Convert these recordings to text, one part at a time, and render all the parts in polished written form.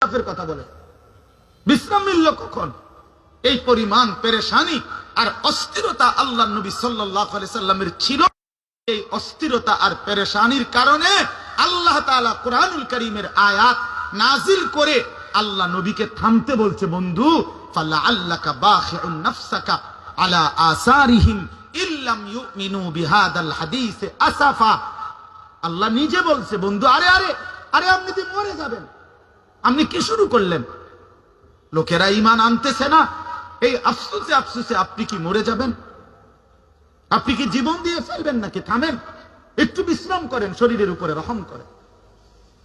ইনসাফের কথা বলে। বিশ্রাম মিলল কখন? এই পরিমাণ পেরেশানি আর অস্থিরতা আল্লাহ নবী সাল্লাল্লাহু আলাইহি সাল্লামের ছিল। এই অস্থিরতা আর পেরেশানির কারণে আল্লাহ তাআলা কুরআনুল কারীমের আয়াত নাজিল করে আল্লাহ নবীকে থামতে বলছে, বন্ধু ফালাআল্লাকা বাখিউন নাফসাকা আলা আসারিহিম ইল্লাম ইউমিনু বিহাদাল হাদিস আসাফা। আল্লাহ নিজে বলছে, বন্ধু আরে আরে আরে আপনি তো মরে যাবেন, আপনি কি শুরু করলেন? লোকেরা ঈমান আনতেছে না, এই আফসোসে আফসোসে আপনি কি মরে যাবেন? আপনি কি জীবন দিয়ে ফেলবেন নাকি? থামেন, একটু বিশ্রাম করেন, শরীরের উপরে রহম করেন,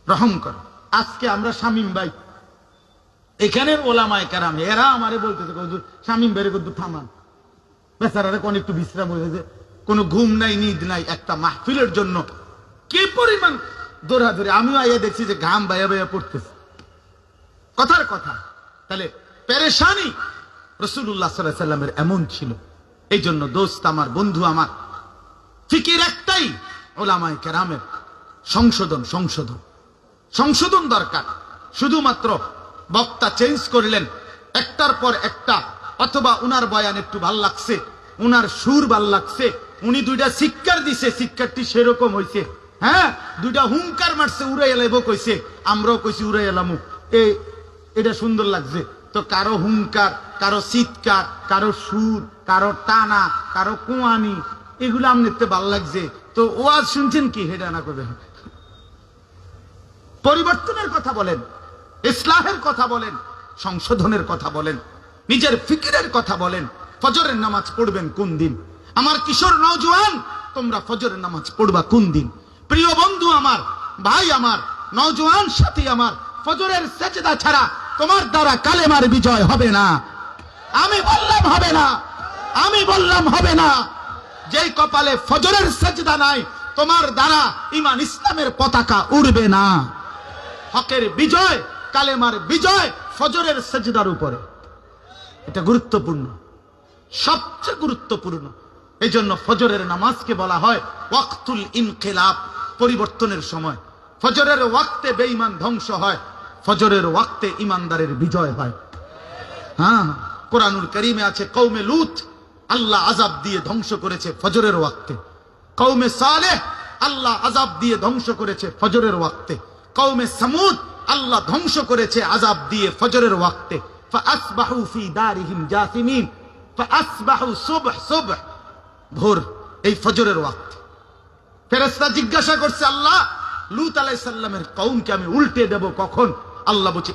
রহম করেন। আজকে আমরা শামীম ভাই, এখানের ওলামায়ে কেরাম এরা আমারে বলতেছে, শামীম ভাইরে কত থামান, বেচারারে কোন একটু বিশ্রাম হয়েছে, কোনো ঘুম নাই নিদ নাই, একটা মাহফিলের জন্য কি পরিমাণ দৌড়াদৌড়ি। আমিও আইয়া দেখছি যে ঘাম বাইয়া বাইয়া পড়তেছে। কথার কথা, তাহলে পেরেশানি রাসূলুল্লাহ সাল্লাল্লাহু আলাইহি সাল্লামের এমন ছিল। এই জন্য দোস্ত আমার, বন্ধু আমার, ফিকির একটাই, ওলামায়ে কেরামের সংশোধন সংশোধন সংশোধন দরকার। শুধুমাত্র বক্তা চেঞ্জ করলেন একটার পর একটা, অথবা উনার বয়ান একটু ভাল লাগছে, উনার সুর ভাল লাগছে, উনি দুইটা শিক্ষার দিছে, শিক্ষারটি সেরকম হয়েছে, হ্যাঁ দুইটা হুঙ্কার মারছে, উড়াই এলাইব কইছে, আমরাও কইছি উড়াই এলামু, এটা সুন্দর লাগছে। তো কারো হুঙ্কার, কারো চিৎকার, কারো সুর, কারো টানা, কারো কুয়ানি, এগুলো আমনেতে ভাল লাগছে। তো ওয়াজ শুনছেন কি হেডা না করবেন? পরিবর্তনের কথা বলেন, ইসলাহের কথা বলেন, সংশোধনের কথা বলেন, নিজের ফিকিরের কথা বলেন। ফজরের নামাজ পড়বেন কোন দিন? আমার কিশোর নওজোয়ান, তোমরা ফজরের নামাজ পড়বা কোন দিন? প্রিয় বন্ধু আমার, ভাই আমার, নওজোয়ান সাথী আমার, ফজরের সেজদা ছাড়া তোমার দ্বারা কালেমার বিজয় হবে না। আমি বললাম হবে না, আমি বললাম হবে না। যেই কপালে ফজরের সেজদা নাই, তোমার দ্বারা ঈমান ইসলামের পতাকা উড়বে না। হকের বিজয়, কালেমার বিজয় ফজরের সেজদার উপরে। এটা গুরুত্বপূর্ণ, সবচেয়ে গুরুত্বপূর্ণ। এই জন্য ফজরের নামাজকে বলা হয় ওয়াক্তুল ইনকিলাব, পরিবর্তনের সময়। ফজরের ওয়াক্তে বেঈমান ধ্বংস হয়, ফজরের ওয়াক্তে ইমানদারের বিজয় হয়। হ্যাঁ, কোরআনুল কারীমে আছে কওমে লূত আল্লাহ আযাব দিয়ে ধ্বংস করেছে ফজরের ওয়াক্তে, কওমে সালেহ আল্লাহ আযাব দিয়ে ধ্বংস করেছে ফজরের ওয়াক্তে, কওমে সামুদ আল্লাহ ধ্বংস করেছে আযাব দিয়ে ফজরের ওয়াক্তে। ফাআসবাহু ফি দারিহিম জাসিমিন, ফাআসবাহু সুবহ সুবহ, ভোর, এই ফজরের ওয়াক্তে। ফেরেশতা জিজ্ঞাসা করছে, আল্লাহ লূত আলাইহিস সালামের কওমকে আমি উল্টে দেব কখন? আল্লাহ বলছে